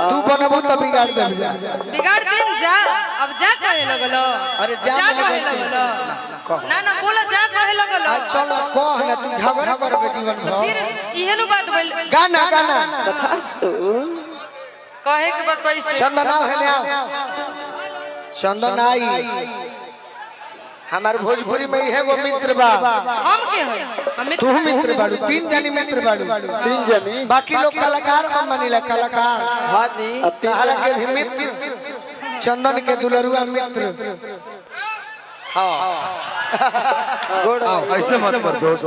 तू बनबू तो बिगाड़ दे जा बिगाड़ देम जा अब जा कहे लगलो अरे जा कहे लगलो ना ना बोला जा कहे लगलो चल कह ना तू झगड़ा करबे जीवन भर फिर इहेनु बात बोल गाना गाना तथास्तु कहे के बात कैसे चंदना है ना चंदन आई हमार भोजपुरी में है वो मित्र बा हम के होय हम तू मित्र बाड़ू तीन जनी मित्र बाड़ू तीन जनी बाकी लोग कलाकार हम मानिला कलाकार हां जी तारा के भी मित्र चंदन के दुलरुआ मित्र हां गोड़ ऐसे मत कर दोस्त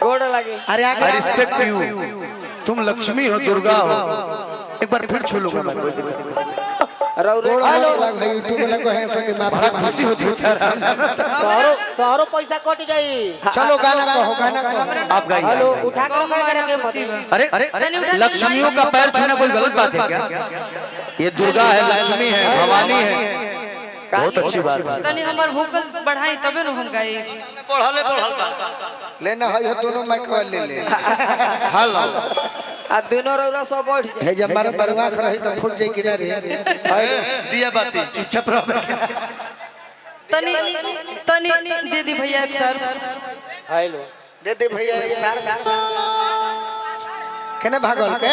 गोड़ लगे अरे आई रिस्पेक्ट यू तुम लक्ष्मी हो दुर्गा हो एक बार फिर छू लूंगा मैं कोई दिक्कत नहीं गोड़ लग भाई यूट्यूब वाला को है सके माफ बड़ा खुशी होती है तोहरो पैसा कट जाई चलो गाना कहो गाना कहो आप गाइए हेलो उठा के रखे के मत अरे लक्ष्मियों का पैर छूना कोई गलत बात है क्या ये दुर्गा है लक्ष्मी है भवानी है बहुत अच्छी बात है तनी हमर वोकल बढ़ाई तबे न हम गाई लेना है ये दोनों माइक वाले ले हेलो आ दोनों रौरा सब बैठ जाए हे जब हमारा बरवा रही तो फुट जाई किनारे दिया बाती चुपचाप रहो तनी तनी दे दी भैया सर हेलो दे दे भैया सर केने भागल के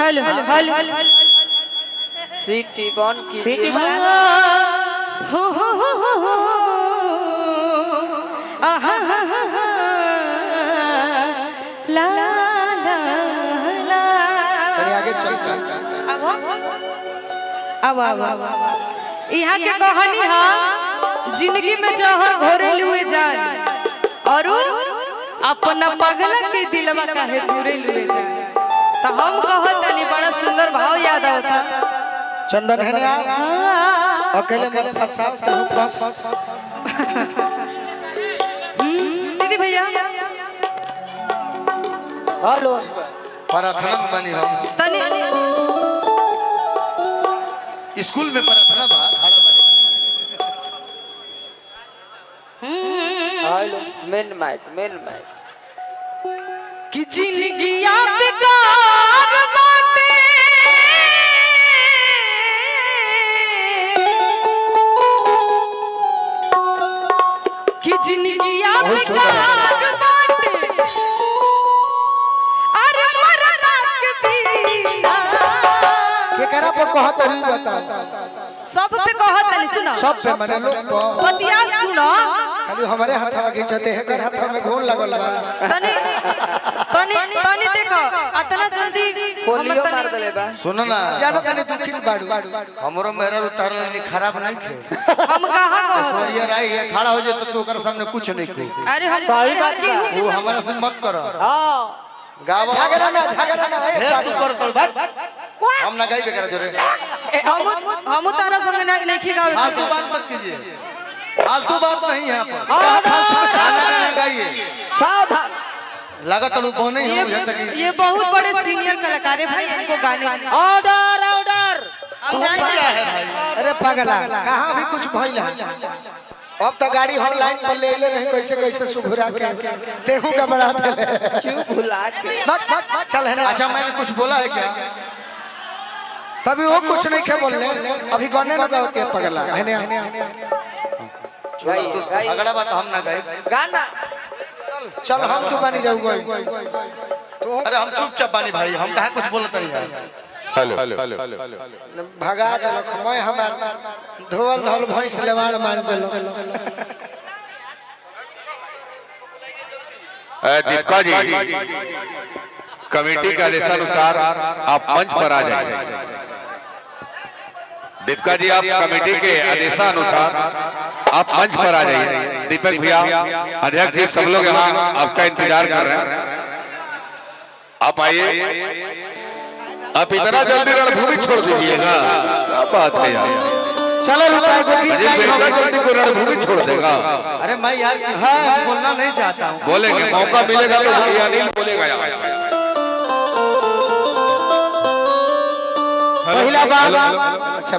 हेलो हेलो सिटी बन की सिटी हो हो हो हो आहा ला ला ला तनी आगे चल अब यहाँ के कहानी है जिंदगी में जहर घोरेल हुए जान और अपना पगला के दिलवा काहे दूरेल हुए जान तो हम कहत तनी बड़ा सुंदर भाव याद आता चंदन है ना अकेले मत फंसा तू फंस दीदी भैया हेलो प्रार्थना में बनी हम तनी स्कूल में प्रार्थना बा खड़ा बनी हेलो मेन माइक कि जिंदगी बेकार बाटे कि जिंदगी बेकार बाटे अरे मरना के बिना के करा पर कहत रही बता सब पे कहत नहीं सुनो सब पे माने लोग को बतिया सुनो खाली हमारे हाथ में खींचते हैं कर हाथ में घून लगल बा तनी तनी तनी देखो अतना जल्दी पोलियो मार देले बा सुनो ना जानो तनी दुखित बाड़ू हमरो मेरा उतारल नहीं खराब नहीं खे हम कहां कहो ये राई है खड़ा हो जाए तो तू कर सामने कुछ नहीं खे अरे अरे वो हमारा से मत करो हां गावा झगड़ा ना ए तू कर हम ना गाई बेकार जोरे हम तारा संग नहीं खिगावे फालतू बात मत कीजिए फालतू बात नहीं है यहाँ पर गाना गाइए सावधान लगा तड़ू बोने ही हो तक ये बहुत बड़े सीनियर कलाकार है भाई इनको गाने ऑर्डर ऑर्डर हम जानते हैं अरे पगला कहां भी कुछ भइल है अब तो गाड़ी हम लाइन पर ले ले रहे कैसे कैसे सुघुरा के तेहू का बढ़ा दे क्यों भुला के मत चल है ना अच्छा मैंने कुछ बोला है क्या तभी वो कुछ नहीं खे बोलने अभी गाने ना गाते हैं पगला है ना गाइए अगला बात हम ना गाए गाना चल हम तू बनी जाऊंगा तू अरे हम चुपचाप बानी भाई हम कहा कुछ बोलते नहीं यार भगा देलक मैं हमार धोल धोल भैंस लेवाड़ मार देलक दीपिका जी कमेटी के आदेशानुसार आप मंच पर आ जाइए। दीपिका जी आप कमेटी के आदेशानुसार आप मंच पर आ जाइए। दीपक भैया अध्यक्ष जी सब लोग यहाँ आपका इंतजार कर रहे हैं, आप आइए। आप इतना जल्दी रणभूमि छोड़ दीजिएगा, क्या बात है यार। चलो जल्दी को रणभूमि छोड़ देगा। अरे मैं यार किसी को कुछ बोलना नहीं चाहता हूँ। बोलेंगे, मौका मिलेगा तो अनिल बोलेगा यार। पहला बार अच्छा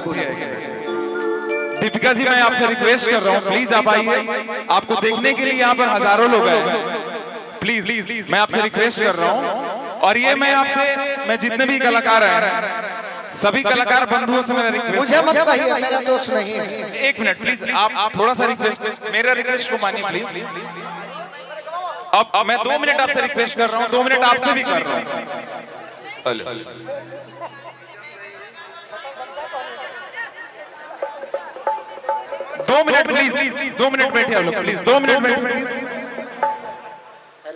दीपिका जी मैं आपसे रिक्वेस्ट कर रहा हूँ, प्लीज आप आइए। आपको देखने के लिए यहाँ पर हजारों लोग आए हैं, प्लीज मैं आपसे रिक्वेस्ट कर रहा हूँ। और ये मैं आपसे मैं जितने भी कलाकार हैं सभी कलाकार बंधुओं से मेरा रिक्वेस्ट मुझे मत कहिए, मेरा दोस्त नहीं है। एक मिनट प्लीज, आप थोड़ा सा रिक्वेस्ट, मेरा रिक्वेस्ट को मानिए प्लीज। अब मैं 2 मिनट आपसे रिक्वेस्ट कर रहा हूँ, 2 मिनट आपसे भी कर रहा हूँ। 2 मिनट प्लीज, 2 मिनट बैठिए आप लोग प्लीज, 2 मिनट बैठिए प्लीज।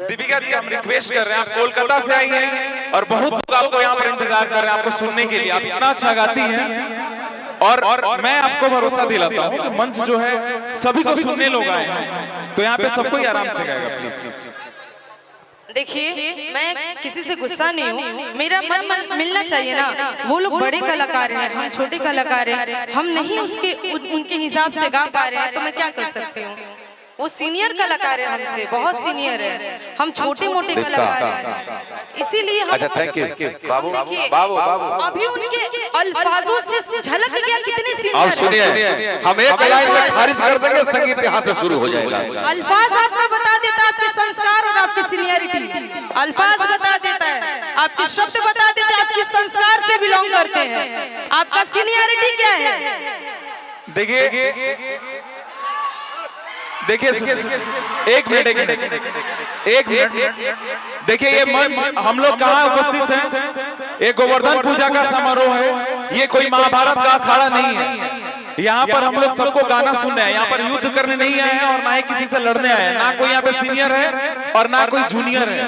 दीपिका जी हम रिक्वेस्ट कर रहे हैं, आप कोलकाता से आई हैं और बहुत लोग आपको यहाँ पर इंतजार कर रहे हैं आपको सुनने के लिए। आप इतना अच्छा गाती हैं और मैं आपको भरोसा दिलाता हूँ कि मंच जो है सभी को सुनने लोग आए हैं, तो यहाँ पे सबको ही आराम से गाएगा प्लीज। देखिए मैं किसी से गुस्सा नहीं हूँ, मेरा मन मिलना चाहिए ना। वो लोग बड़े कलाकार हैं, हम छोटे कलाकार हैं, हम नहीं उनके हिसाब से गा पा रहे हैं, तो मैं क्या कर सकती हूँ। वो सीनियर कलाकार है हमसे, बहुत सीनियर है, हम छोटे मोटे कलाकार हैं, इसीलिए हम थैंक यू बाबू देखिए, बाबू बाबू अभी उनके अल्फाजों से झलक गया कितने अब सीनियर सुनिए, हम एक लाइन में खारिज कर देंगे, संगीत यहाँ से शुरू हो जाएगा। अल्फाज आपको बता देता है आपके संस्कार और आपकी सीनियरिटी। अल्फाज बता देता है, आपके शब्द बता देता है आपके संस्कार से बिलोंग करते हैं, आपका सीनियरिटी क्या है। देखिए एक मिनट देखिए, ये मंच हम लोग कहाँ उपस्थित हैं, ये गोवर्धन पूजा का समारोह है, ये कोई महाभारत का अखाड़ा नहीं है। यहाँ पर हम लोग सबको गाना सुनने हैं, यहाँ पर युद्ध करने नहीं आए हैं और ना ही किसी से लड़ने आए हैं, ना कोई यहाँ पे सीनियर है और ना कोई जूनियर है,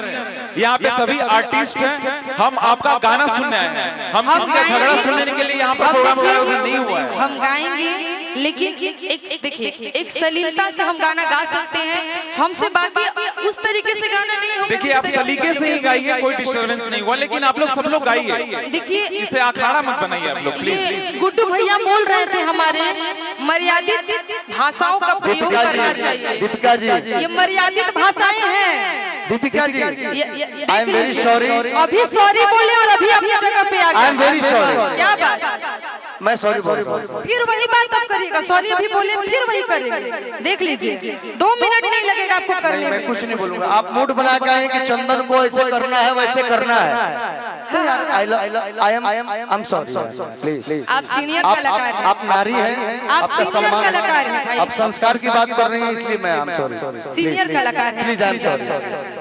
यहाँ पे सभी आर्टिस्ट हैं। हम आपका गाना सुनने आए हैं, हम किसी का झगड़ा सुनने के लिए यहाँ पर प्रोग्राम नहीं हुआ है। हम गाएंगे, लेकिन एक देखिए एक सलीलता से हम गाना गा सकते हैं, हमसे बाकी उस तरीके से गाना नहीं होगा। देखिए आप सलीके से ही गाइए, कोई डिस्टरबेंस नहीं हुआ, लेकिन आप लोग सब लोग गाइए, देखिए इसे अखाड़ा मत बनाइए आप लोग प्लीज। ये गुड्डू भैया बोल रहे थे हमारे मर्यादित भाषाओं का प्रयोग करना चाहिए। दीपिका जी, ये मर्यादित भाषाएं हैं। Deepika ji, I am very sorry. अभी सॉरी बोले और अभी अपनी जगह पे आ गए। I am very sorry. क्या बात, मैं सॉरी बोल रहा हूँ। फिर वही बात आप करिएगा, सॉरी अभी बोले फिर वही करेंगे। देख लीजिए 2 मिनट नहीं लगेगा आपको करने में। मैं कुछ नहीं बोलूंगा, आप मूड बना के आए कि चंदन को ऐसे करना है वैसे करना है, तो यार आई एम सॉरी प्लीज। आप सीनियर कलाकार हैं, आप नारी हैं, आप आपका सीनियर सम्मान कलाकार हैं भाई। आप संस्कार की बात कर रही हैं, इसलिए मैं आई एम सॉरी। सीनियर कलाकार हैं, प्लीज आई एम सॉरी।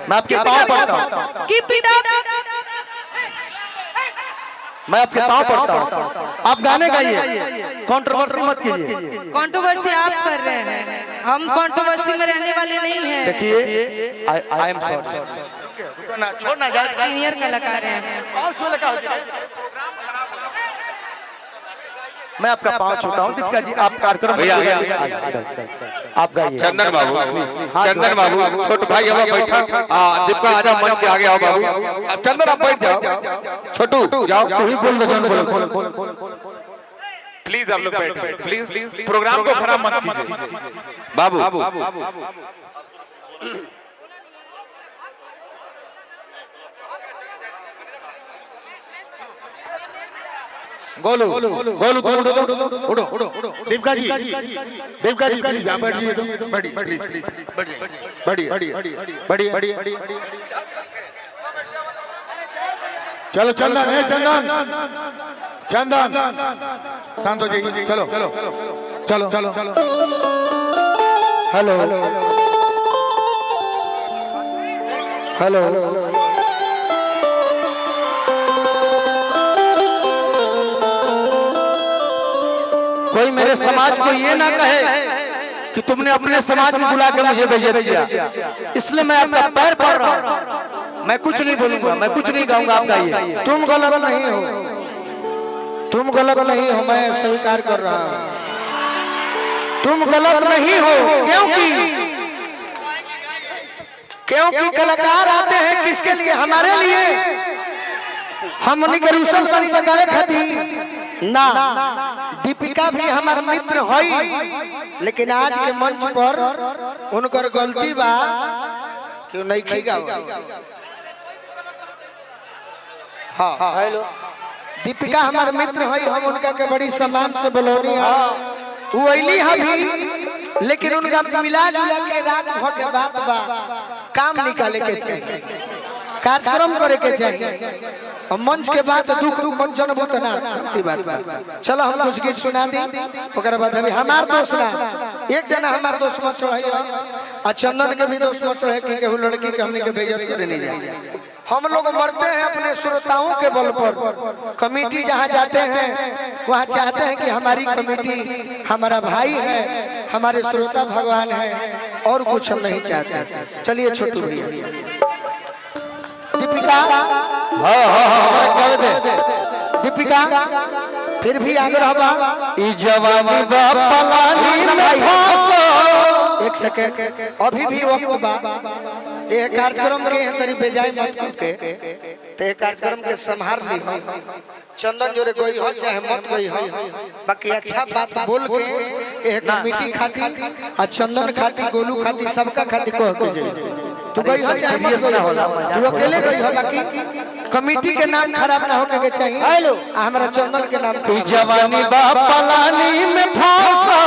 मैं आपके पाँव पड़ता हूँ, कीप इट अप। मैं आपके पाँव पड़ता हूँ, आप गाने गाइए, कंट्रोवर्सी मत कीजिए। कंट्रोवर्सी आप कर रहे हैं, हम कंट्रोवर्सी में रहने वाले नहीं हैं। देखिए आई एम सॉरी, छोड़ना आप सीनियर कलाकार हैं। मैं आपका पाँव छूता हूँ। दीपिका जी आप कार्यक्रम आप गाइए। चंदन बाबू छोटू भाई हमारा बैठा, दीपिका आजा मंच के आगे आओ बाबू। चंदन आप बैठ जाओ, छोटू जाओ, तू ही बोल दो। प्लीज आप लोग बैठिए प्लीज, प्रोग्राम को खराब मत कीजिए बाबू। गोलू उड़ो। दीपिका जी प्लीज आप बैठिए, बढ़िए। चलो चंदन है, चंदन शांत हो जाइए। चलो हेलो। कोई मेरे समाज को ये ना कहे कि तुमने अपने समाज में बुला के मुझे बेइज्जत किया, इसलिए मैं आपका पैर पड़ रहा हूँ। मैं कुछ नहीं बोलूंगा, मैं कुछ नहीं गाऊंगा, आप गाइए। तुम गलत नहीं हो, मैं स्वीकार कर रहा हूँ, तुम गलत नहीं हो, क्योंकि कलाकार आते हैं किसके लिए? हमारे लिए। हम उन्हीं के रूसन सनी से गाए खाती ना। दीपिका भी हमार मित्र है, लेकिन आज के मंच पर उनकर गलती बा क्यों नहीं खीगा। हाँ हेलो, दीपिका हमार मित्र है, हम उनका के बड़ी सम्मान से बोलौनी है। वो अली भी, लेकिन उनका मिला जुला के रात हो के बात बा काम निकाले के चाहिए। कार्यक्रम करे के चाहिए और मंच के बाद दुख मन जनबो त ना बात चलो हम कुछ गीत सुना दी ओकर बाद अभी हमार दोस्त ना एक जना हमार दोस्त मत है आ चंदन के भी दोस्त मत है कि केहू लड़की के हमने के बेइज्जत करे नहीं जाए। हम लोग मरते हैं अपने श्रोताओं के बल पर। कमेटी जहाँ जाते हैं वहाँ चाहते हैं कि हमारी कमेटी हमारा भाई है, हमारे श्रोता भगवान है, और कुछ हम नहीं चाहते। चलिए छोटू भैया दीपिका, दीपिका फिर भी आगे रहा जवानी एक सेकंड अभी भी वक्त बा ये कार्यक्रम के तरी बेजाय मत के ते कार्यक्रम के संभाल ली हो। चंदन जोरे कोई हो चाहे मत कोई हो, बाकी अच्छा बात बोल के ये कमेटी खाती और चंदन खाती गोलू खाती सबका खाती कह के जाए। तू गई हो चाहे मत गई हो, तू अकेले गई हो, बाकी कमेटी के नाम खराब ना होके के चाहिए। हमारा चंदन के नाम जवानी बा पलानी में फांसा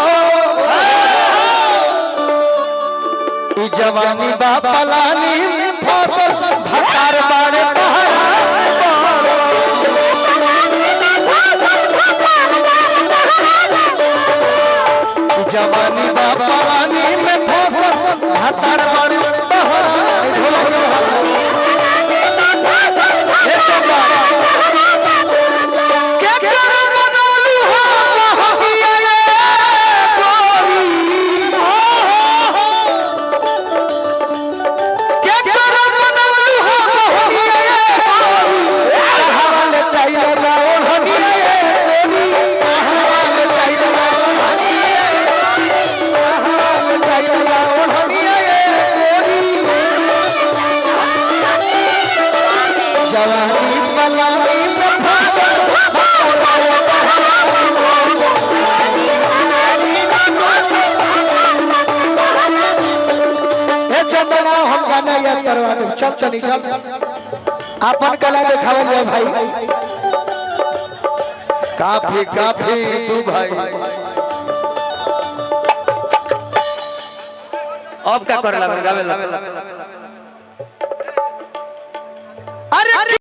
जवानी बा पलानी में फांसा भकार बाड़े जवानी बा पलानी में फांसा भकार बाड़े चल चली चल अपन कला दिखावल जाए भाई। काफी काफी तू भाई अब क्या कर लगा गावे लगा